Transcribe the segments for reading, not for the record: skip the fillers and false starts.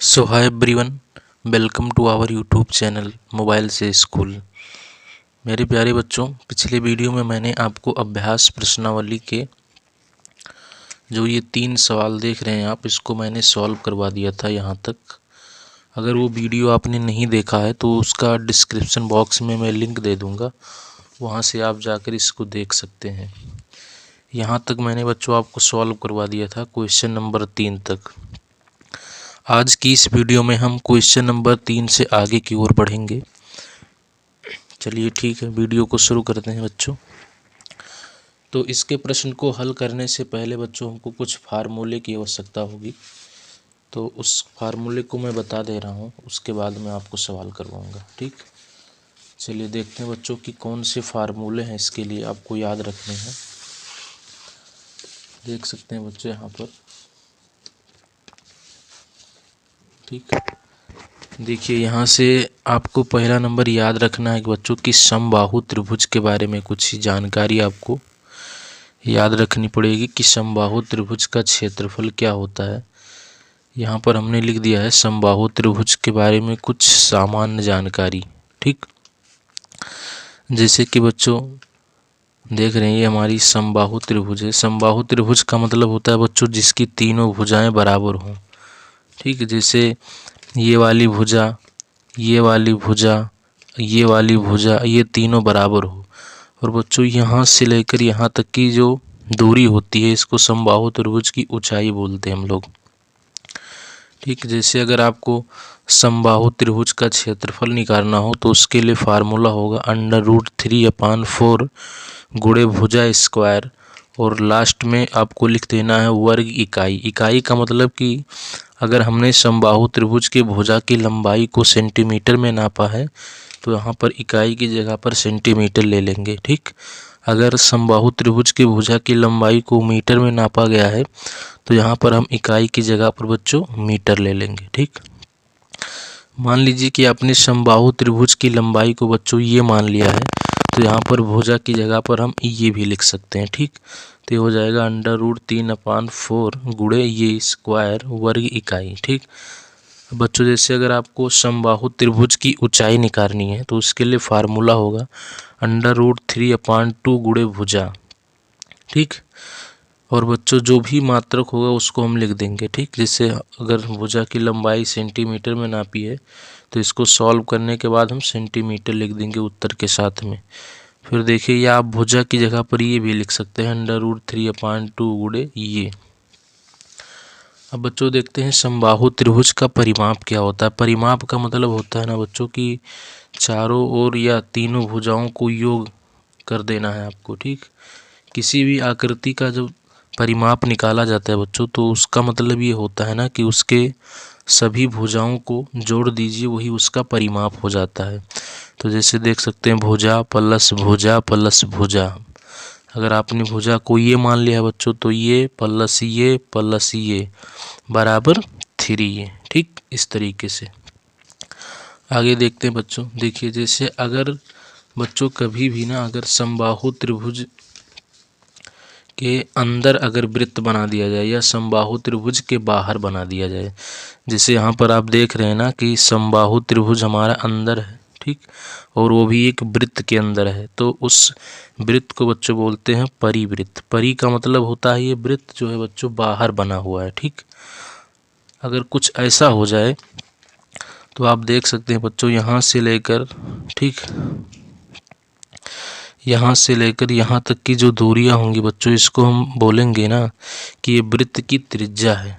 So hi everyone, welcome to our YouTube channel mobile से school. मेरे प्यारे बच्चों, पिछले वीडियो में मैंने आपको अभ्यास प्रश्नावली के जो ये 3 सवाल देख रहे हैं आप, इसको मैंने सॉल्व करवा दिया था यहाँ तक। अगर वो वीडियो आपने नहीं देखा है तो उसका डिस्क्रिप्शन बॉक्स में मैं लिंक दे दूँगा, वहाँ से आप जाकर इसको देख सकते हैं। यहाँ तक मैंने बच्चों आपको सॉल्व करवा दिया था क्वेश्चन नंबर 3 तक। आज की इस वीडियो में हम क्वेश्चन नंबर 3 से आगे की ओर बढ़ेंगे। चलिए ठीक है, वीडियो को शुरू करते हैं बच्चों। तो इसके प्रश्न को हल करने से पहले बच्चों हमको कुछ फार्मूले की आवश्यकता होगी, तो उस फार्मूले को मैं बता दे रहा हूँ, उसके बाद मैं आपको सवाल करवाऊँगा। ठीक, चलिए देखते हैं बच्चों कि कौन से फार्मूले हैं इसके लिए आपको याद रखने हैं। देख सकते हैं बच्चों यहाँ पर। ठीक, देखिए यहाँ से आपको पहला नंबर याद रखना है कि बच्चों की समबाहु त्रिभुज के बारे में कुछ जानकारी आपको याद रखनी पड़ेगी कि समबाहु त्रिभुज का क्षेत्रफल क्या होता है। यहाँ पर हमने लिख दिया है समबाहु त्रिभुज के बारे में कुछ सामान्य जानकारी। ठीक, जैसे कि बच्चों देख रहे हैं ये हमारी समबाहु त्रिभुज है। समबाहु त्रिभुज का मतलब होता है बच्चों जिसकी तीनों भुजाएं बराबर हों। ठीक, जैसे ये वाली भुजा, ये वाली भुजा, ये वाली भुजा, ये तीनों बराबर हो। और बच्चों यहाँ से लेकर यहाँ तक की जो दूरी होती है इसको समबाहु त्रिभुज की ऊंचाई बोलते हैं हम लोग। ठीक, जैसे अगर आपको समबाहु त्रिभुज का क्षेत्रफल निकालना हो तो उसके लिए फार्मूला होगा √3/4 गुणे भुजा स्क्वायर, और लास्ट में आपको लिख देना है वर्ग इकाई। इकाई का मतलब कि अगर हमने समबाहु त्रिभुज के भुजा की लंबाई को सेंटीमीटर में नापा है तो यहाँ पर इकाई की जगह पर सेंटीमीटर ले लेंगे। ठीक, अगर समबाहु त्रिभुज की भुजा की लंबाई को मीटर में नापा गया है तो यहाँ पर हम इकाई की जगह पर बच्चों मीटर ले लेंगे। ठीक, मान लीजिए कि आपने समबाहु त्रिभुज की लंबाई को बच्चों ये मान लिया है, तो यहाँ पर भुजा की जगह पर हम ये भी लिख सकते हैं। ठीक, तो ये हो जाएगा √3/4 गुणे ये स्क्वायर वर्ग इकाई। ठीक, बच्चों जैसे अगर आपको समबाहु त्रिभुज की ऊंचाई निकालनी है तो उसके लिए फार्मूला होगा √3/2 गुणे भुजा। ठीक, और बच्चों जो भी मात्रक होगा उसको हम लिख देंगे। ठीक, जैसे अगर भुजा की लंबाई सेंटीमीटर में नापी है तो इसको सॉल्व करने के बाद हम सेंटीमीटर लिख देंगे उत्तर के साथ में। फिर देखिए या आप भुजा की जगह पर ये भी लिख सकते हैं √3/2 गुणे ये। अब बच्चों देखते हैं समबाहु त्रिभुज का परिमाप क्या होता है। परिमाप का मतलब होता है ना बच्चों की चारों ओर या तीनों भुजाओं को योग कर देना है आपको। ठीक, किसी भी आकृति का जब परिमाप निकाला जाता है बच्चों तो उसका मतलब ये होता है ना कि उसके सभी भुजाओं को जोड़ दीजिए, वही उसका परिमाप हो जाता है। तो जैसे देख सकते हैं भुजा प्लस भुजा प्लस भुजा। अगर आपने भुजा को ये मान लिया है बच्चों तो ये प्लस ये बराबर 3 है। ठीक, इस तरीके से आगे देखते हैं बच्चों। देखिए जैसे अगर बच्चों कभी भी ना अगर समबाहु त्रिभुज के अंदर अगर वृत्त बना दिया जाए या समबाहु त्रिभुज के बाहर बना दिया जाए, जैसे यहाँ पर आप देख रहे हैं ना कि समबाहु त्रिभुज हमारा अंदर है। ठीक, और वो भी एक वृत्त के अंदर है, तो उस वृत्त को बच्चों बोलते हैं परिवृत्त। परि का मतलब होता है ये वृत्त जो है बच्चों बाहर बना हुआ है। ठीक, अगर कुछ ऐसा हो जाए तो आप देख सकते हैं बच्चों यहाँ से लेकर, ठीक, यहाँ से लेकर यहाँ तक की जो दूरियां होंगी बच्चों इसको हम बोलेंगे ना कि ये वृत्त की त्रिज्या है।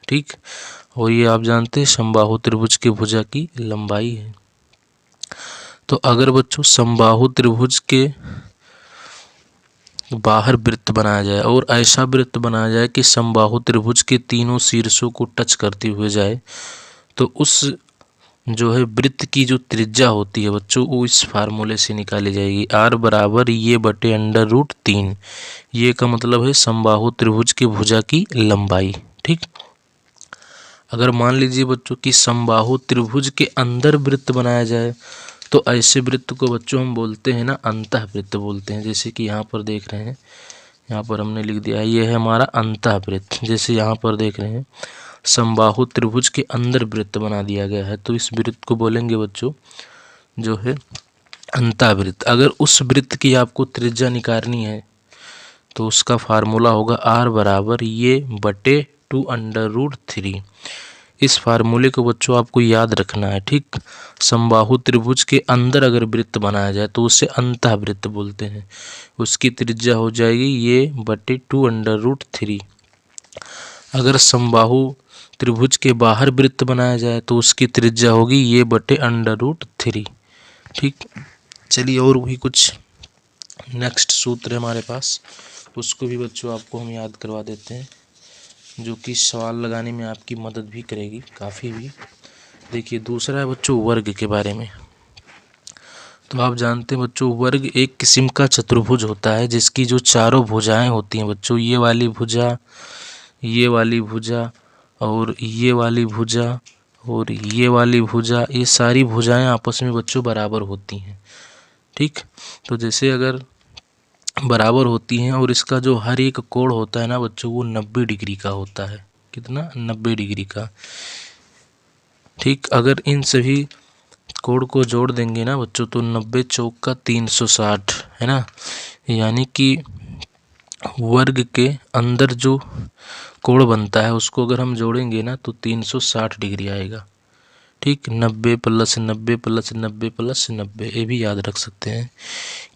ठीक, और ये आप जानते हैं समबाहु त्रिभुज की भुजा की लंबाई है। तो अगर बच्चों समबाहु त्रिभुज के बाहर वृत्त बनाया जाए और ऐसा वृत्त बनाया जाए कि समबाहु त्रिभुज के तीनों शीर्षों को टच करते हुए जाए, तो उस जो है वृत्त की जो त्रिज्या होती है बच्चों वो इस फार्मूले से निकाली जाएगी R बराबर ये बटे √3। ये का मतलब है समबाहु त्रिभुज की भुजा की लंबाई। ठीक, अगर मान लीजिए बच्चों कि समबाहु त्रिभुज के अंदर वृत्त बनाया जाए तो ऐसे वृत्त को बच्चों हम बोलते हैं ना अंतःवृत्त बोलते हैं। जैसे कि यहाँ पर देख रहे हैं, यहाँ पर हमने लिख दिया है ये है हमारा अंतःवृत्त। जैसे यहाँ पर देख रहे हैं समबाहु त्रिभुज के अंदर वृत्त बना दिया गया है, तो इस वृत्त को बोलेंगे बच्चों जो है अंतःवृत्त। अगर उस वृत्त की आपको त्रिज्या निकालनी है तो उसका फार्मूला होगा r बराबर ये बटे 2√3। इस फार्मूले को बच्चों आपको याद रखना है, ठीक। समबाहु त्रिभुज के अंदर अगर वृत्त बनाया जाए तो उसे अंतःवृत्त बोलते हैं। उसकी त्रिज्या हो जाएगी ये बटे 2√3। अगर समबाहु त्रिभुज के बाहर वृत्त बनाया जाए तो उसकी त्रिज्या होगी ये बटे √3, ठीक। चलिए और भी कुछ नेक्स्ट सूत्र है हमारे पास, उसको भी बच्चों आपको हम याद करवा देते हैं, जो कि सवाल लगाने में आपकी मदद भी करेगी काफ़ी भी। देखिए दूसरा है बच्चों वर्ग के बारे में। तो आप जानते हैं बच्चों वर्ग एक किस्म का चतुर्भुज होता है जिसकी जो चारों भुजाएं होती हैं बच्चों, ये वाली भुजा, ये वाली भुजा और ये वाली भुजा और ये वाली भुजा, ये सारी भुजाएं आपस में बच्चों बराबर होती हैं, ठीक। तो जैसे अगर बराबर होती हैं और इसका जो हर एक कोण होता है ना बच्चों वो 90 डिग्री का होता है। कितना? 90 डिग्री का, ठीक। अगर इन सभी कोण को जोड़ देंगे ना बच्चों तो 90 चौक का 360 है ना, यानी कि वर्ग के अंदर जो कोण बनता है उसको अगर हम जोड़ेंगे ना तो 360 डिग्री आएगा, ठीक। 90 + 90 + 90 + 90, ये भी याद रख सकते हैं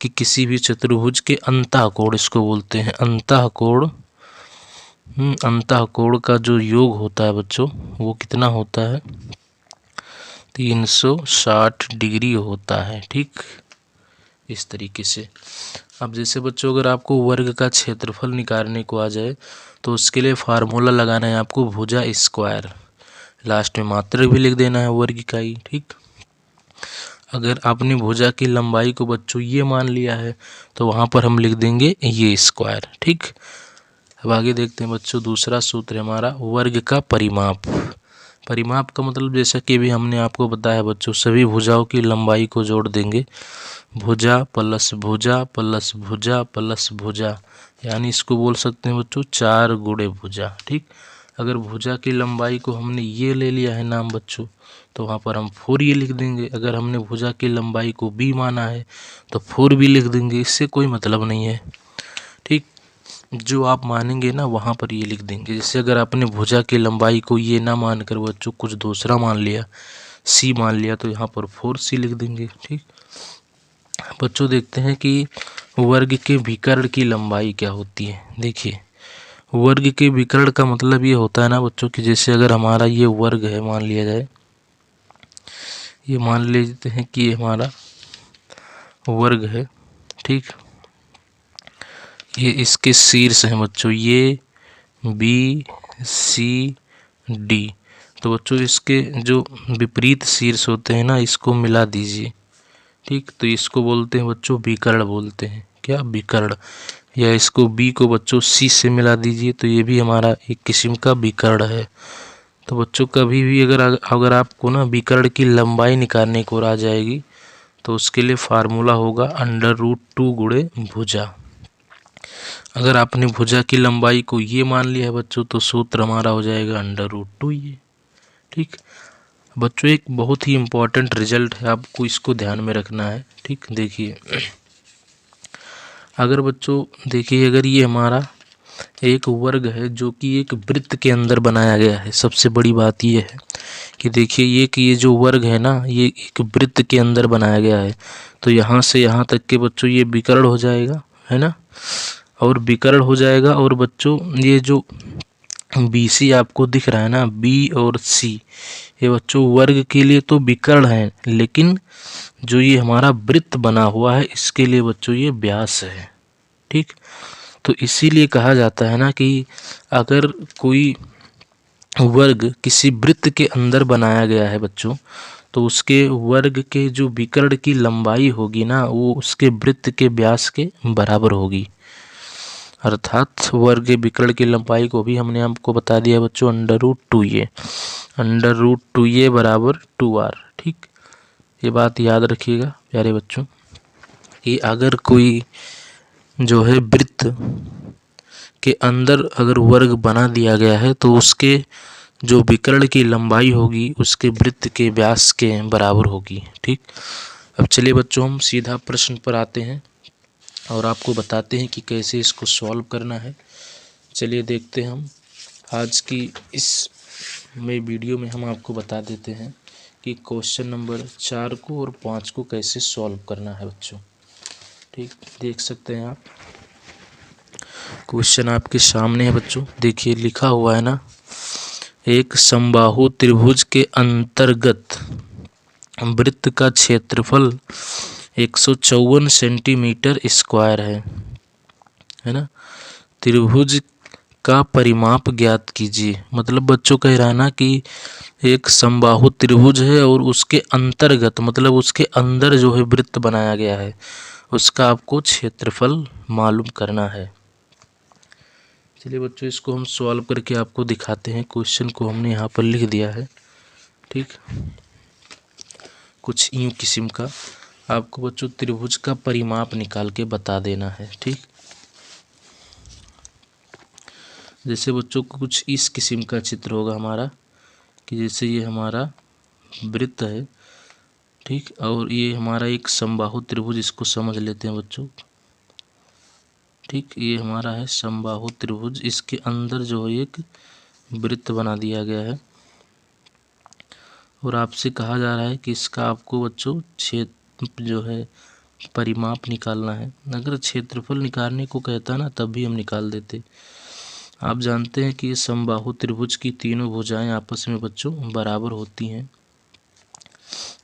कि किसी भी चतुर्भुज के अंतःकोण इसको बोलते हैं। अंतःकोण अंतःकोण का जो योग होता है बच्चों वो कितना होता है? 360 डिग्री होता है, ठीक। इस तरीके से अब जैसे बच्चों अगर आपको वर्ग का क्षेत्रफल निकालने को आ जाए तो उसके लिए फार्मूला लगाना है आपको भुजा स्क्वायर, लास्ट में मात्रक भी लिख देना है वर्ग इकाई, ठीक। अगर आपने भुजा की लंबाई को बच्चों ये मान लिया है तो वहाँ पर हम लिख देंगे ये स्क्वायर, ठीक। अब आगे देखते हैं बच्चों दूसरा सूत्र है हमारा वर्ग का परिमाप। परिमाप का मतलब जैसा कि भी हमने आपको बताया बच्चों, सभी भुजाओं की लंबाई को जोड़ देंगे, भुजा प्लस भुजा प्लस भुजा प्लस भुजा, यानी इसको बोल सकते हैं बच्चों 4 गुणे भुजा, ठीक। अगर भुजा की लंबाई को हमने ये ले लिया है नाम बच्चों तो वहाँ पर हम 4 ये लिख देंगे। अगर हमने भुजा की लंबाई को b माना है तो 4 भी लिख देंगे, इससे कोई मतलब नहीं है, ठीक। जो आप मानेंगे ना वहाँ पर ये लिख देंगे। जैसे अगर आपने भुजा की लंबाई को ये ना मानकर बच्चों कुछ दूसरा मान लिया, c मान लिया, तो यहाँ पर 4c लिख देंगे, ठीक। बच्चों देखते हैं कि वर्ग के विकर्ण की लंबाई क्या होती है। देखिए वर्ग के विकर्ण का मतलब ये होता है ना बच्चों कि जैसे अगर हमारा ये वर्ग है, मान लिया जाए, ये मान लेते हैं कि ये हमारा वर्ग है, ठीक। ये इसके शीर्ष हैं बच्चों, ये बी सी डी, तो बच्चों इसके जो विपरीत शीर्ष होते हैं ना इसको मिला दीजिए, ठीक। तो इसको बोलते हैं बच्चों विकर्ण बोलते हैं, क्या? विकर्ण। या इसको बी को बच्चों सी से मिला दीजिए तो ये भी हमारा एक किस्म का विकर्ण है। तो बच्चों कभी भी अगर आपको ना विकर्ण की लंबाई निकालने को आ जाएगी तो उसके लिए फार्मूला होगा √2 गुणे भुजा। अगर आपने भुजा की लंबाई को ये मान लिया है बच्चों तो सूत्र हमारा हो जाएगा √2 ये, ठीक। बच्चों एक बहुत ही इम्पोर्टेंट रिजल्ट है, आपको इसको ध्यान में रखना है, ठीक। देखिए अगर बच्चों देखिए अगर ये हमारा एक वर्ग है जो कि एक वृत्त के अंदर बनाया गया है, सबसे बड़ी बात ये है कि देखिए ये जो वर्ग है ना ये एक वृत्त के अंदर बनाया गया है, तो यहाँ से यहाँ तक के बच्चों ये विकर्ण हो जाएगा, है ना, और विकर्ण हो जाएगा। और बच्चों ये जो BC आपको दिख रहा है ना, B और C, ये बच्चों वर्ग के लिए तो विकर्ण है, लेकिन जो ये हमारा वृत्त बना हुआ है इसके लिए बच्चों ये व्यास है, ठीक। तो इसीलिए कहा जाता है ना कि अगर कोई वर्ग किसी वृत्त के अंदर बनाया गया है बच्चों तो उसके वर्ग के जो विकर्ण की लंबाई होगी ना वो उसके वृत्त के व्यास के बराबर होगी। अर्थात वर्ग के विकर्ण की लंबाई को भी हमने आपको बता दिया बच्चों √2 ये, √2 ये बराबर 2r, ठीक। ये बात याद रखिएगा प्यारे बच्चों कि अगर कोई जो है वृत्त के अंदर अगर वर्ग बना दिया गया है तो उसके जो विकर्ण की लंबाई होगी उसके वृत्त के व्यास के बराबर होगी। ठीक, अब चलिए बच्चों हम सीधा प्रश्न पर आते हैं और आपको बताते हैं कि कैसे इसको सॉल्व करना है। चलिए देखते हैं हम आज की इस वीडियो में हम आपको बता देते हैं कि क्वेश्चन नंबर 4 को और 5 को कैसे सॉल्व करना है बच्चों। ठीक, देख सकते हैं आप क्वेश्चन आपके सामने है बच्चों। देखिए लिखा हुआ है ना, एक समबाहु त्रिभुज के अंतर्गत वृत्त का क्षेत्रफल 154 सेंटीमीटर स्क्वायर है ना। त्रिभुज का परिमाप ज्ञात कीजिए। मतलब बच्चों कह रहा है ना कि एक समबाहु त्रिभुज है और उसके अंतर्गत मतलब उसके अंदर जो है वृत्त बनाया गया है, उसका आपको क्षेत्रफल मालूम करना है। चलिए बच्चों इसको हम सॉल्व करके आपको दिखाते हैं। क्वेश्चन को हमने यहाँ पर लिख दिया है। ठीक, कुछ यूं किस्म का आपको बच्चों त्रिभुज का परिमाप निकाल के बता देना है। ठीक, जैसे बच्चों को कुछ इस किस्म का चित्र होगा हमारा कि जैसे ये हमारा वृत्त है। ठीक, और ये हमारा एक समबाहु त्रिभुज, इसको समझ लेते हैं बच्चों। ठीक, ये हमारा है समबाहु त्रिभुज, इसके अंदर जो है एक वृत्त बना दिया गया है और आपसे कहा जा रहा है कि इसका आपको बच्चों क्षेत्र जो है परिमाप निकालना है। अगर क्षेत्रफल निकालने को कहता ना तब भी हम निकाल देते। आप जानते हैं कि ये समबाहु त्रिभुज की तीनों भुजाएं आपस में बच्चों बराबर होती हैं।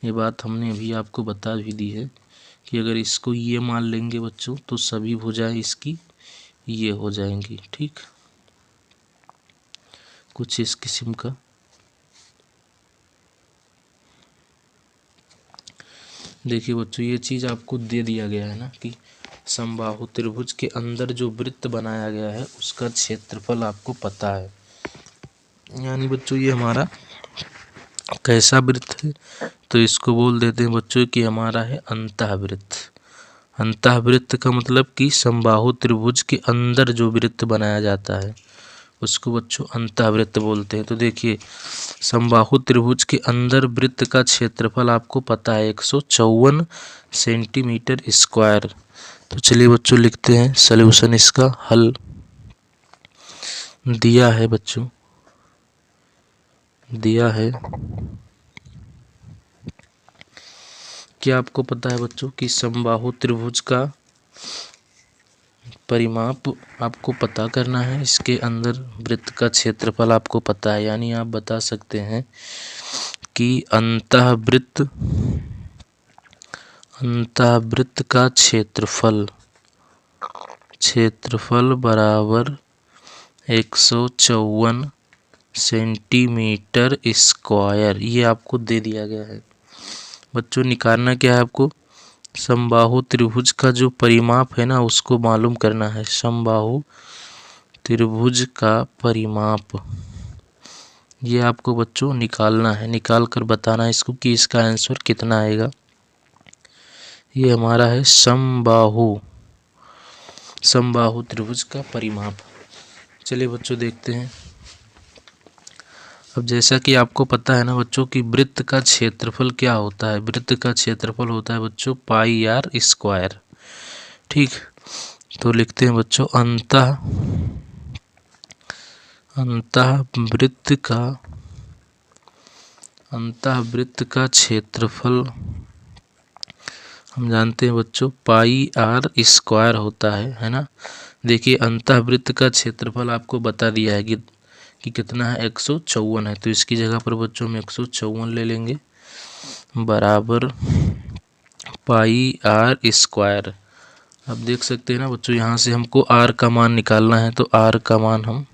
ये बात हमने अभी आपको बता भी दी है कि अगर इसको ये मान लेंगे बच्चों तो सभी भुजाएं इसकी ये हो जाएंगी। ठीक, कुछ इस किस्म का। देखिए बच्चों ये चीज़ आपको दे दिया गया है ना कि समबाहु त्रिभुज के अंदर जो वृत्त बनाया गया है उसका क्षेत्रफल आपको पता है। यानी बच्चों ये हमारा कैसा वृत्त है, तो इसको बोल देते हैं बच्चों कि हमारा है अंतःवृत्त। अंतःवृत्त का मतलब कि समबाहु त्रिभुज के अंदर जो वृत्त बनाया जाता है उसको बच्चों अंतःवृत्त बोलते हैं। तो देखिए समबाहु त्रिभुज के अंदर वृत्त का क्षेत्रफल आपको पता है 154 सेंटीमीटर स्क्वायर। तो चलिए बच्चों लिखते हैं सॉल्यूशन, इसका हल दिया है बच्चों, दिया है। क्या आपको पता है बच्चों कि समबाहु त्रिभुज का परिमाप आपको पता करना है, इसके अंदर वृत्त का क्षेत्रफल आपको पता है। यानी आप बता सकते हैं कि अंतःवृत्त का क्षेत्रफल बराबर 154 सेंटीमीटर स्क्वायर, ये आपको दे दिया गया है। बच्चों निकालना क्या है आपको, समबाहु त्रिभुज का जो परिमाप है ना उसको मालूम करना है। समबाहु त्रिभुज का परिमाप ये आपको बच्चों निकालना है, निकाल कर बताना है इसको कि इसका आंसर कितना आएगा। ये हमारा है समबाहु त्रिभुज का परिमाप। चलिए बच्चों देखते हैं। अब जैसा कि आपको पता है ना बच्चों कि वृत्त का क्षेत्रफल क्या होता है, वृत्त का क्षेत्रफल होता है बच्चों पाई आर स्क्वायर। ठीक, तो लिखते हैं बच्चों अंतःवृत्त का क्षेत्रफल हम जानते हैं बच्चों पाई आर स्क्वायर होता है ना। देखिए अंतःवृत्त का क्षेत्रफल आपको बता दिया है कि कितना है, 154 है। तो इसकी जगह पर बच्चों हम 154 ले लेंगे बराबर पाई आर स्क्वायर। अब देख सकते हैं ना बच्चों यहाँ से हमको आर का मान निकालना है, तो आर का मान हम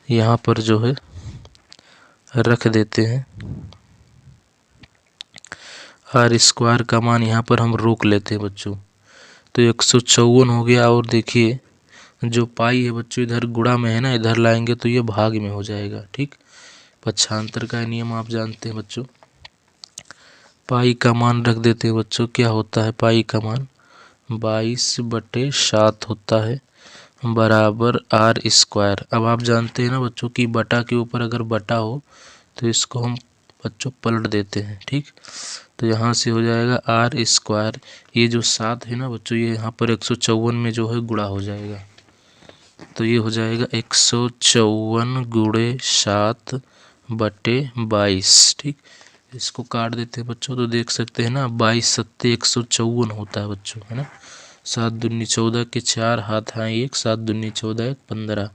यहाँ पर जो है रख देते हैं। आर स्क्वायर का मान यहाँ पर हम रोक लेते हैं बच्चों। तो 154 हो गया और देखिए जो पाई है बच्चों इधर गुणा में है ना, इधर लाएंगे तो ये भाग में हो जाएगा। ठीक, पक्षांतर का नियम आप जानते हैं बच्चों। पाई का मान रख देते हैं बच्चों, क्या होता है पाई का मान 22/7 होता है। बराबर आर स्क्वायर। अब आप जानते हैं ना बच्चों की बटा के ऊपर अगर बटा हो तो इसको हम बच्चों पलट देते हैं। ठीक, तो यहाँ से हो जाएगा आर स्क्वायर। ये जो 7 है ना बच्चों, ये यहाँ पर 154 में जो है गुणा हो जाएगा, तो ये हो जाएगा 154 गुणे 7 बटे 22। ठीक, इसको काट देते हैं बच्चों, तो देख सकते हैं ना 22 सत्ते 154 होता है बच्चों, है ना। 7 दूनी 14 के 4 हाथ हैं 1, 7 दूनी 14 1 15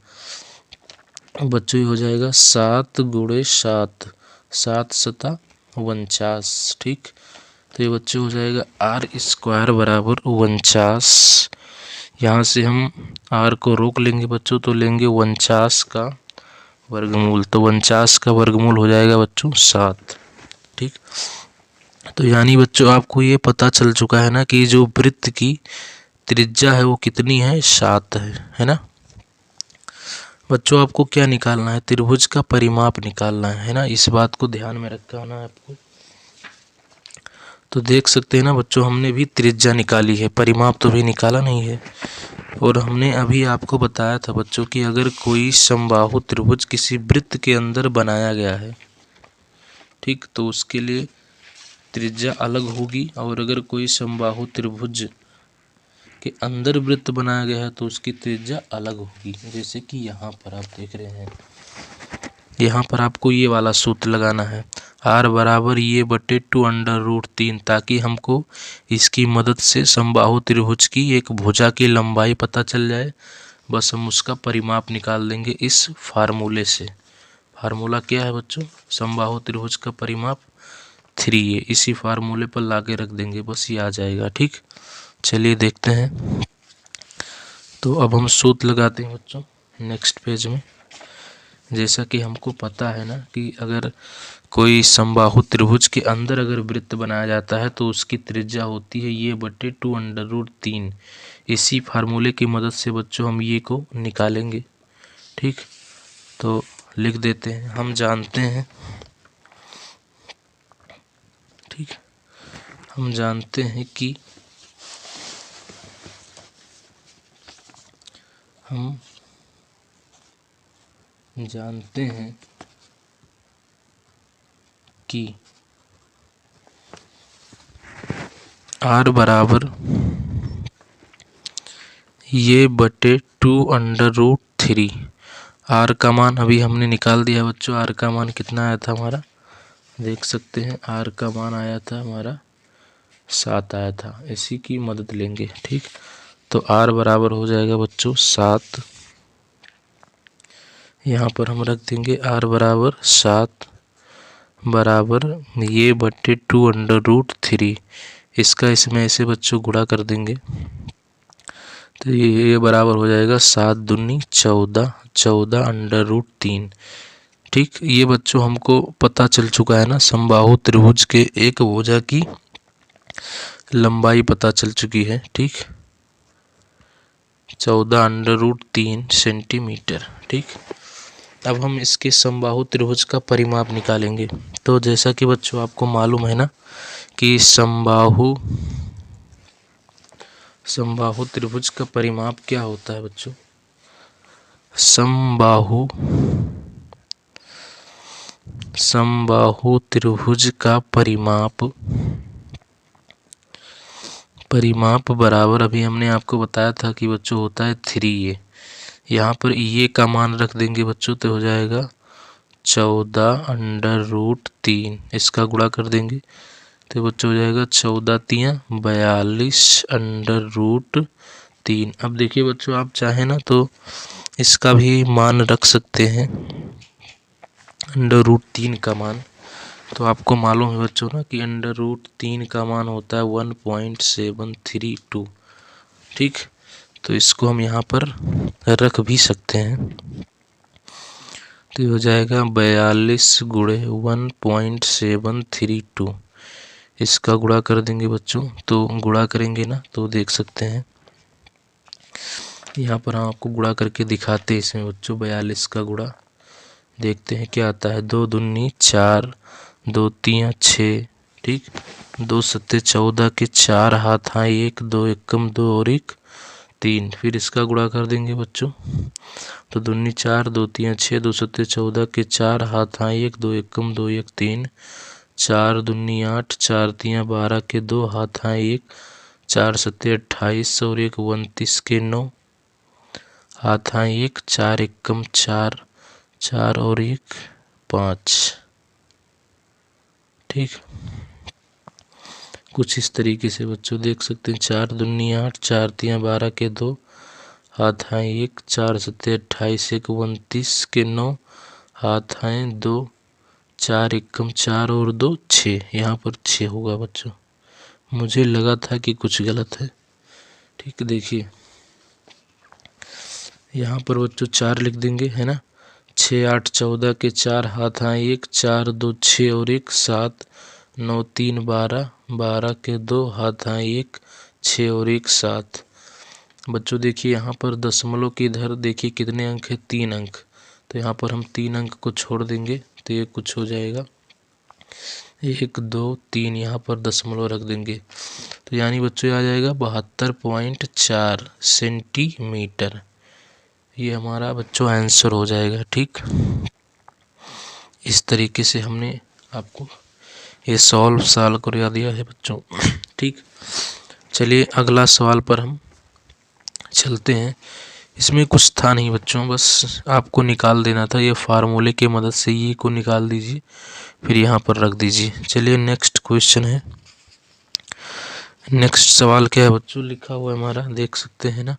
बच्चों, ये हो जाएगा 7 गुणे 7, 7 सता 49। ठीक, तो ये बच्चों हो जाएगा आर स्क्वायर बराबर 49। यहाँ से हम आर को रोक लेंगे बच्चों, तो लेंगे 49 का वर्गमूल, तो 49 का वर्गमूल हो जाएगा बच्चों 7। ठीक, तो यानी बच्चों आपको ये पता चल चुका है ना कि जो वृत्त की त्रिज्या है वो कितनी है, 7 है ना। बच्चों आपको क्या निकालना है, त्रिभुज का परिमाप निकालना है ना, इस बात को ध्यान में रखना है आपको। तो देख सकते हैं ना बच्चों, हमने भी त्रिज्या निकाली है, परिमाप तो भी निकाला नहीं है। और हमने अभी आपको बताया था बच्चों कि अगर कोई समबाहु त्रिभुज किसी वृत्त के अंदर बनाया गया है, ठीक, तो उसके लिए त्रिज्या अलग होगी, और अगर कोई समबाहु त्रिभुज के अंदर वृत्त बनाया गया है तो उसकी त्रिज्या अलग होगी। जैसे कि यहाँ पर आप देख रहे हैं, यहाँ पर आपको ये वाला सूत्र लगाना है, r बराबर ये बटे 2√3, ताकि हमको इसकी मदद से समबाहु त्रिभुज की एक भुजा की लंबाई पता चल जाए। बस हम उसका परिमाप निकाल देंगे इस फार्मूले से। फार्मूला क्या है बच्चों, समबाहु त्रिभुज का परिमाप 3a, इसी फार्मूले पर लाके रख देंगे, बस ये आ जाएगा। ठीक, चलिए देखते हैं। तो अब हम सूत्र लगाते हैं बच्चों नेक्स्ट पेज में। जैसा कि हमको पता है ना कि अगर कोई समबाहु त्रिभुज के अंदर अगर वृत्त बनाया जाता है तो उसकी त्रिज्या होती है ये बटे 2√3। इसी फार्मूले की मदद से बच्चों हम ये को निकालेंगे। ठीक, तो लिख देते हैं, हम जानते हैं, ठीक, हम जानते हैं कि हम जानते हैं कि r बराबर ये बटे 2√3। r का मान अभी हमने निकाल दिया बच्चों। r का मान कितना आया था हमारा, देख सकते हैं, r का मान आया था हमारा 7 आया था, इसी की मदद लेंगे। ठीक, तो r बराबर हो जाएगा बच्चों 7। यहाँ पर हम रख देंगे r बराबर 7 बराबर ये बटे 2√3। इसका इसमें ऐसे बच्चों गुणा कर देंगे, तो ये बराबर हो जाएगा 7 दूनी 14, 14√3। ठीक, ये बच्चों हमको पता चल चुका है ना, समबाहु त्रिभुज के एक भुजा की लंबाई पता चल चुकी है। ठीक, 14√3 सेंटीमीटर। ठीक, अब हम इसके समबाहु त्रिभुज का परिमाप निकालेंगे। तो जैसा कि बच्चों आपको मालूम है ना कि समबाहु त्रिभुज का परिमाप क्या होता है बच्चों, समबाहु त्रिभुज का परिमाप बराबर, अभी हमने आपको बताया था कि बच्चों होता है 3a। यहाँ पर ये का मान रख देंगे बच्चों, तो हो जाएगा 14√3। इसका गुणा कर देंगे तो बच्चों हो जाएगा 14 तियां 42√3। अब देखिए बच्चों, आप चाहें ना तो इसका भी मान रख सकते हैं, √3 का मान। तो आपको मालूम है बच्चों ना कि √3 का मान होता है 1.732। ठीक, तो इसको हम यहाँ पर रख भी सकते हैं, तो ये हो जाएगा 42 गुणे 1.732। इसका गुणा कर देंगे बच्चों, तो गुणा करेंगे ना तो देख सकते हैं, यहाँ पर हम आपको गुणा करके दिखाते हैं इसमें बच्चों। 42 का गुणा देखते हैं क्या आता है, 2 दूनी 4, 2 तियां 6, ठीक, 2 सत्ते 14 के 4 हाथ हाँ 1, 2 एकम 2 और 1 3, फिर इसका गुणा कर देंगे बच्चों, तो दूनी 4, 2 3 6, 2 7 14 के 4, हाथ हाँ 1, 2 एकम 2 1 3, 4 दूनी 8, 4 3 12 के 2, हाथ हाँ 1, 4 7 28 और 1 29 के 9, हाथ हाँ 1, 4 एकम 4, 4 और 1 5। ठीक, कुछ इस तरीके से बच्चों देख सकते हैं। 4 दूनी 8, 4 3 12 के 2, हाथ हाँ 1, 4 7 28 1 29 के 9, हाथ हाँ 2, 4 एकम 4 और 2 6। यहाँ पर 6 होगा बच्चों, मुझे लगा था कि कुछ गलत है। ठीक, देखिए यहाँ पर बच्चों 4 लिख देंगे, है ना। 6 8 14 के 4, हाथ हाँ 1, 4 2 6 और 1 7, 9 3 12, 12 के 2, हाथ हाँ 1, 6 और 1 7। बच्चों देखिए यहाँ पर दशमलव के इधर देखिए कितने अंक है, 3 अंक, तो यहाँ पर हम 3 अंक को छोड़ देंगे तो ये कुछ हो जाएगा 1 2 3, यहाँ पर दशमलव रख देंगे तो यानी बच्चों आ जाएगा 72.4 सेंटीमीटर। ये हमारा बच्चों आंसर हो जाएगा। ठीक, इस तरीके से हमने आपको ये सॉल्व करवा दिया है बच्चों। ठीक, चलिए अगला सवाल पर हम चलते हैं। इसमें कुछ था नहीं बच्चों, बस आपको निकाल देना था, ये फार्मूले की मदद से ये को निकाल दीजिए, फिर यहाँ पर रख दीजिए। चलिए नेक्स्ट क्वेश्चन है। नेक्स्ट सवाल क्या है बच्चों, लिखा हुआ है हमारा, देख सकते हैं ना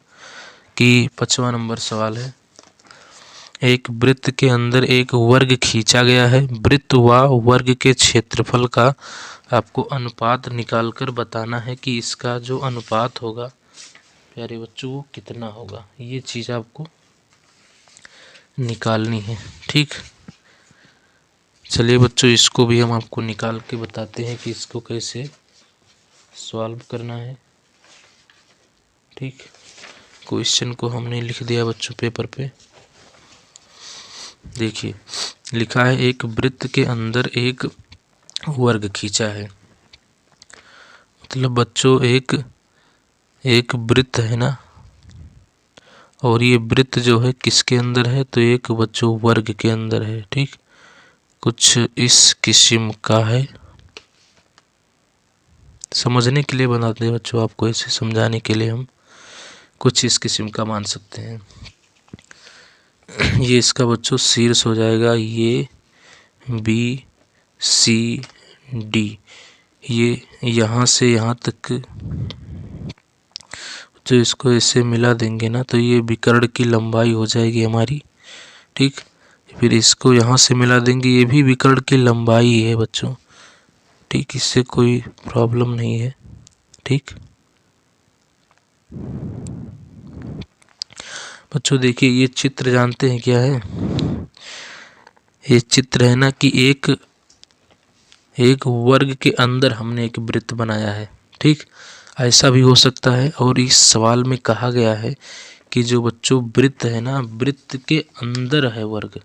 कि 5वां नंबर सवाल है। एक वृत्त के अंदर एक वर्ग खींचा गया है, वृत्त व वर्ग के क्षेत्रफल का आपको अनुपात निकालकर बताना है कि इसका जो अनुपात होगा प्यारे बच्चों वो कितना होगा, ये चीज़ आपको निकालनी है। ठीक, चलिए बच्चों इसको भी हम आपको निकाल के बताते हैं कि इसको कैसे सॉल्व करना है। ठीक, क्वेश्चन को हमने लिख दिया बच्चों पेपर पे। देखिए लिखा है एक वृत्त के अंदर एक वर्ग खींचा है, मतलब बच्चों एक वृत्त है ना, और ये वृत्त जो है किसके अंदर है, तो एक बच्चों वर्ग के अंदर है। ठीक, कुछ इस किस्म का है, समझने के लिए बनाते हैं बच्चों, आपको ऐसे समझाने के लिए हम कुछ इस किस्म का मान सकते हैं। ये इसका बच्चों शीर्ष हो जाएगा, ये बी सी डी, ये यहाँ से यहाँ तक जो इसको ऐसे मिला देंगे ना तो ये विकर्ण की लंबाई हो जाएगी हमारी। ठीक, फिर इसको यहाँ से मिला देंगे, ये भी विकर्ण की लंबाई है बच्चों। ठीक, इससे कोई प्रॉब्लम नहीं है। ठीक बच्चों देखिए ये चित्र जानते हैं क्या है, ये चित्र है ना कि एक वर्ग के अंदर हमने एक वृत्त बनाया है। ठीक, ऐसा भी हो सकता है, और इस सवाल में कहा गया है कि जो बच्चों वृत्त है ना, वृत्त के अंदर है वर्ग,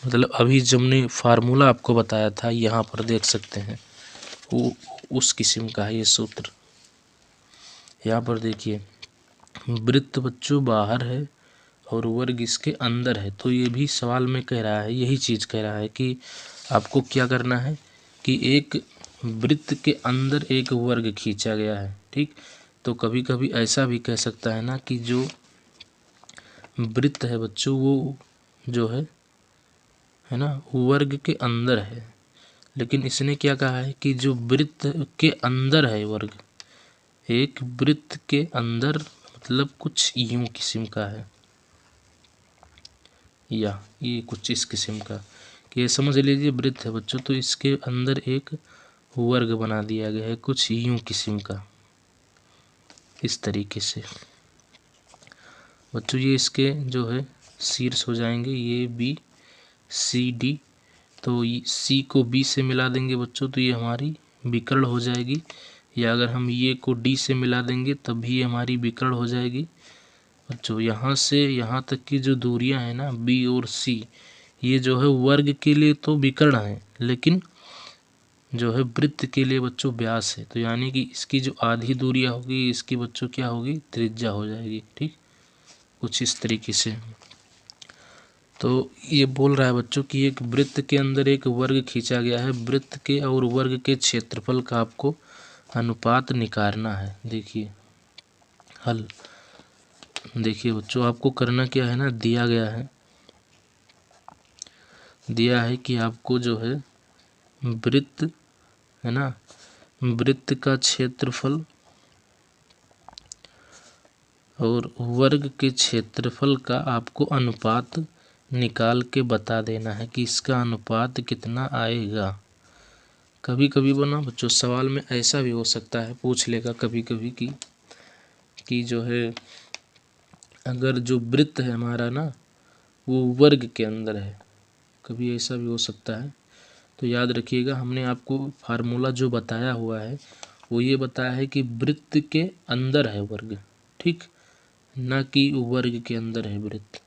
मतलब अभी जब हमने फार्मूला आपको बताया था यहाँ पर देख सकते हैं वो उस किस्म का है ये सूत्र। यहाँ पर देखिए वृत्त बच्चों बाहर है और वर्ग इसके अंदर है, तो ये भी सवाल में कह रहा है, यही चीज़ कह रहा है कि आपको क्या करना है कि एक वृत्त के अंदर एक वर्ग खींचा गया है। ठीक, तो कभी कभी ऐसा भी कह सकता है ना कि जो वृत्त है बच्चों वो जो है ना वर्ग के अंदर है, लेकिन इसने क्या कहा है कि जो वृत्त के अंदर है वर्ग, एक वृत्त के अंदर मतलब कुछ यूं किस्म का है, या ये कुछ इस किस्म का कि ये समझ लीजिए वृत्त है बच्चों, तो इसके अंदर एक वर्ग बना दिया गया है कुछ यूं किस्म का, इस तरीके से बच्चों। ये इसके जो है शीर्ष हो जाएंगे, ये बी सी डी, तो सी को बी से मिला देंगे बच्चों तो ये हमारी विकर्ण हो जाएगी, या अगर हम ये को डी से मिला देंगे तब भी हमारी विकर्ण हो जाएगी बच्चों। यहाँ से यहाँ तक की जो दूरियां हैं ना बी और सी, ये जो है वर्ग के लिए तो विकर्ण है, लेकिन जो है वृत्त के लिए बच्चों व्यास है, तो यानी कि इसकी जो आधी दूरियां होगी इसकी बच्चों क्या होगी, त्रिज्या हो जाएगी। ठीक, कुछ इस तरीके से। तो ये बोल रहा है बच्चों कि एक वृत्त के अंदर एक वर्ग खींचा गया है, वृत्त के और वर्ग के क्षेत्रफल का आपको अनुपात निकालना है। देखिए हल, देखिए बच्चों आपको करना क्या है ना, दिया है कि आपको जो है वृत्त है ना, वृत्त का क्षेत्रफल और वर्ग के क्षेत्रफल का आपको अनुपात निकाल के बता देना है कि इसका अनुपात कितना आएगा। कभी कभी बना बच्चों सवाल में ऐसा भी हो सकता है, पूछ लेगा कभी कभी कि जो है अगर जो वृत्त है हमारा ना वो वर्ग के अंदर है, कभी ऐसा भी हो सकता है। तो याद रखिएगा हमने आपको फार्मूला जो बताया हुआ है वो ये बताया है कि वृत्त के अंदर है वर्ग, ठीक, ना कि वर्ग के अंदर है वृत्त।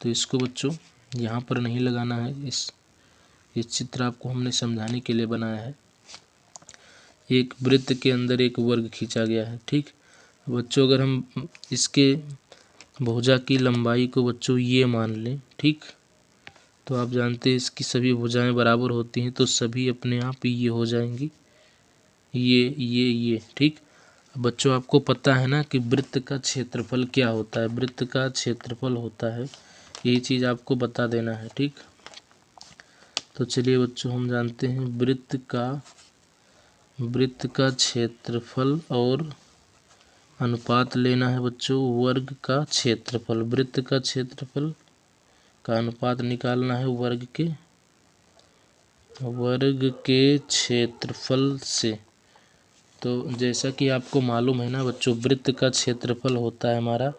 तो इसको बच्चों यहाँ पर नहीं लगाना है, इस चित्र आपको हमने समझाने के लिए बनाया है। एक वृत्त के अंदर एक वर्ग खींचा गया है। ठीक बच्चों, अगर हम इसके भुजा की लंबाई को बच्चों ये मान लें, ठीक, तो आप जानते हैं इसकी सभी भुजाएं बराबर होती हैं, तो सभी अपने आप ये हो जाएंगी, ये। ठीक, बच्चों आपको पता है ना कि वृत्त का क्षेत्रफल क्या होता है, वृत्त का क्षेत्रफल होता है, ये चीज़ आपको बता देना है। ठीक, तो चलिए बच्चों हम जानते हैं वृत्त का क्षेत्रफल और अनुपात लेना है बच्चों वर्ग का क्षेत्रफल, वृत्त का क्षेत्रफल का अनुपात निकालना है वर्ग के क्षेत्रफल से। तो जैसा कि आपको मालूम है ना बच्चों, वृत्त का क्षेत्रफल होता है हमारा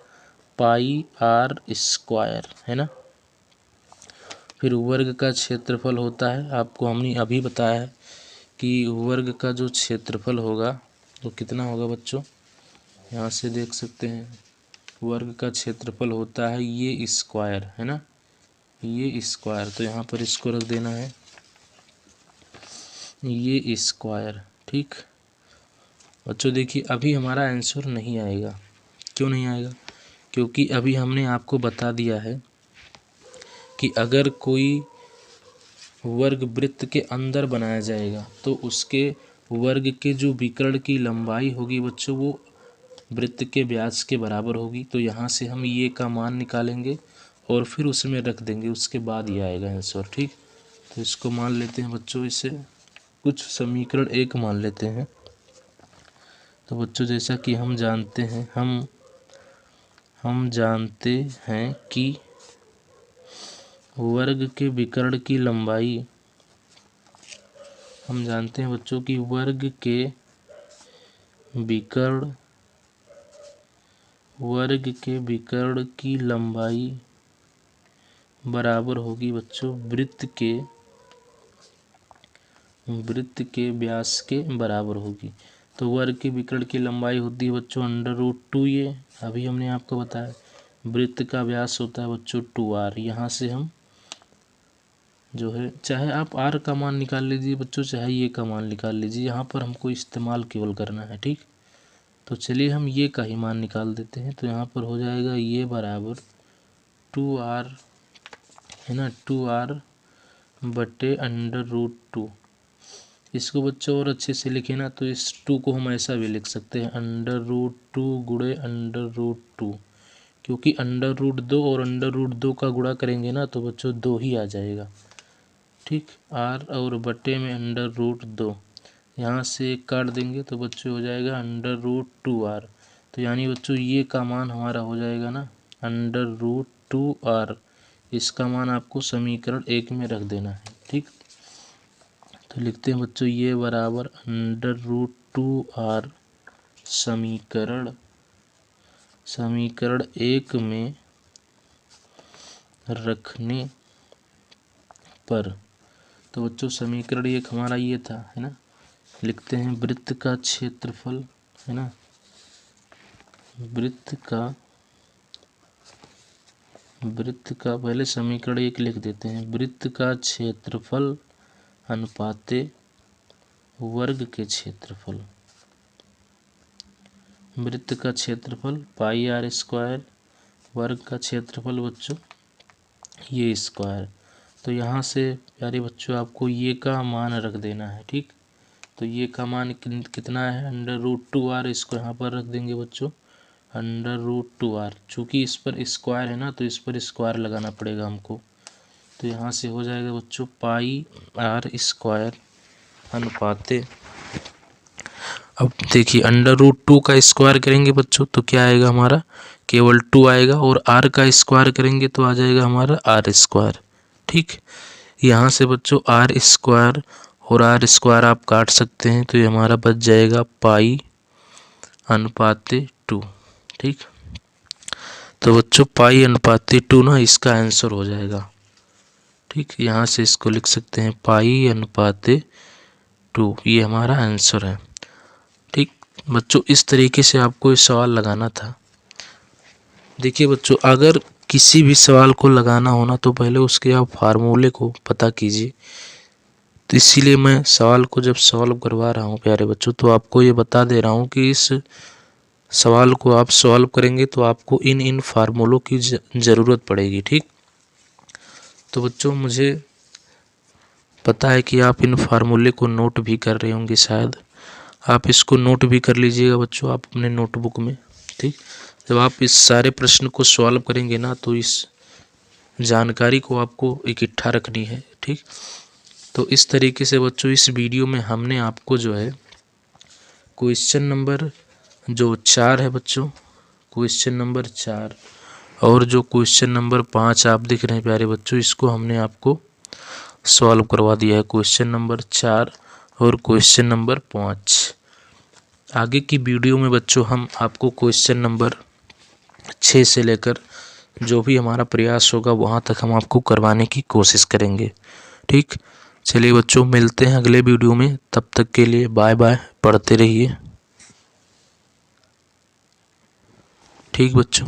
पाई आर स्क्वायर, है ना। फिर वर्ग का क्षेत्रफल होता है, आपको हमने अभी बताया है कि वर्ग का जो क्षेत्रफल होगा तो कितना होगा बच्चों, यहाँ से देख सकते हैं वर्ग का क्षेत्रफल होता है ये स्क्वायर, है ना, ये स्क्वायर। तो यहाँ पर इसको रख देना है ये स्क्वायर। ठीक बच्चों, देखिए अभी हमारा आंसर नहीं आएगा, क्यों नहीं आएगा, क्योंकि अभी हमने आपको बता दिया है कि अगर कोई वर्ग वृत्त के अंदर बनाया जाएगा तो उसके वर्ग के जो विकर्ण की लंबाई होगी बच्चों वो वृत्त के व्यास के बराबर होगी। तो यहाँ से हम ये का मान निकालेंगे और फिर उसमें रख देंगे, उसके बाद ये आएगा आंसर। ठीक, तो इसको मान लेते हैं बच्चों, इसे कुछ समीकरण एक मान लेते हैं। तो बच्चों जैसा कि हम जानते हैं हम जानते हैं कि वर्ग के विकर्ण की लंबाई, हम जानते हैं बच्चों कि वर्ग के विकर्ण की लंबाई बराबर होगी बच्चों वृत्त के व्यास के बराबर होगी। तो वर्ग के विकर्ण की लंबाई होती है बच्चों √2, ये अभी हमने आपको बताया। वृत्त का व्यास होता है बच्चों 2r। यहाँ से हम जो है चाहे आप r का मान निकाल लीजिए बच्चों, चाहे ये का मान निकाल लीजिए, यहाँ पर हमको इस्तेमाल केवल करना है। ठीक, तो चलिए हम ये का ही मान निकाल देते हैं। तो यहाँ पर हो जाएगा ये बराबर 2r, है ना, 2r बटे √2। इसको बच्चों और अच्छे से लिखे ना तो इस 2 को हम ऐसा भी लिख सकते हैं √2 गुणे √2, क्योंकि √2 और √2 का गुणा करेंगे ना तो बच्चों 2 ही आ जाएगा। ठीक, r और बटे में √2, यहाँ से एक काट देंगे तो बच्चों हो जाएगा √2r। तो यानी बच्चों ये का मान हमारा हो जाएगा ना √2r। इसका मान आपको समीकरण 1 में रख देना है। ठीक, तो लिखते हैं बच्चों ये बराबर √2r समीकरण 1 में रखने पर। तो बच्चों समीकरण 1 हमारा ये था, है ना। लिखते हैं वृत्त का क्षेत्रफल, है ना, वृत्त का पहले समीकरण 1 लिख देते हैं, वृत्त का क्षेत्रफल अनुपाते वर्ग के क्षेत्रफल, वृत्त का क्षेत्रफल पाई आर स्क्वायर, वर्ग का क्षेत्रफल बच्चों ये स्क्वायर। तो यहाँ से प्यारे बच्चों आपको ये का मान रख देना है, ठीक। तो ये का मान कितना है, √2r, इसको यहाँ पर रख देंगे बच्चों √2r। चूँकि इस पर स्क्वायर है ना, तो इस पर स्क्वायर लगाना पड़ेगा हमको। तो यहाँ से हो जाएगा बच्चों पाई आर स्क्वायर अनुपाते, अब देखिए √2 का स्क्वायर करेंगे बच्चों तो क्या आएगा हमारा, केवल 2 आएगा, और r का स्क्वायर करेंगे तो आ जाएगा हमारा r स्क्वायर, ठीक। यहाँ से बच्चों r स्क्वायर और r स्क्वायर आप काट सकते हैं, तो ये हमारा बच जाएगा पाई अनुपाते 2, ठीक। तो बच्चों पाई अनुपाते 2 ना इसका आंसर हो जाएगा, ठीक। यहाँ से इसको लिख सकते हैं पाई अनुपाते 2, ये हमारा आंसर है, ठीक। बच्चों इस तरीके से आपको ये सवाल लगाना था। देखिए बच्चों, अगर किसी भी सवाल को लगाना होना तो पहले उसके आप फार्मूले को पता कीजिए। तो इसीलिए मैं सवाल को जब सॉल्व करवा रहा हूँ प्यारे बच्चों, तो आपको ये बता दे रहा हूँ कि इस सवाल को आप सॉल्व करेंगे तो आपको इन फार्मूलों की ज़रूरत पड़ेगी, ठीक। तो बच्चों मुझे पता है कि आप इन फार्मूले को नोट भी कर रहे होंगे, शायद आप इसको नोट भी कर लीजिएगा बच्चों आप अपने नोटबुक में, ठीक। जब आप इस सारे प्रश्न को सॉल्व करेंगे ना, तो इस जानकारी को आपको इकट्ठा रखनी है, ठीक। तो इस तरीके से बच्चों इस वीडियो में हमने आपको जो है क्वेश्चन नंबर जो 4 है बच्चों, क्वेश्चन नंबर 4 और जो क्वेश्चन नंबर 5 आप दिख रहे हैं प्यारे बच्चों, इसको हमने आपको सॉल्व करवा दिया है, क्वेश्चन नंबर 4 और क्वेश्चन नंबर 5। आगे की वीडियो में बच्चों हम आपको क्वेश्चन नंबर 6 से लेकर जो भी हमारा प्रयास होगा वहाँ तक हम आपको करवाने की कोशिश करेंगे, ठीक। चलिए बच्चों मिलते हैं अगले वीडियो में, तब तक के लिए बाय बाय, पढ़ते रहिए, ठीक बच्चों।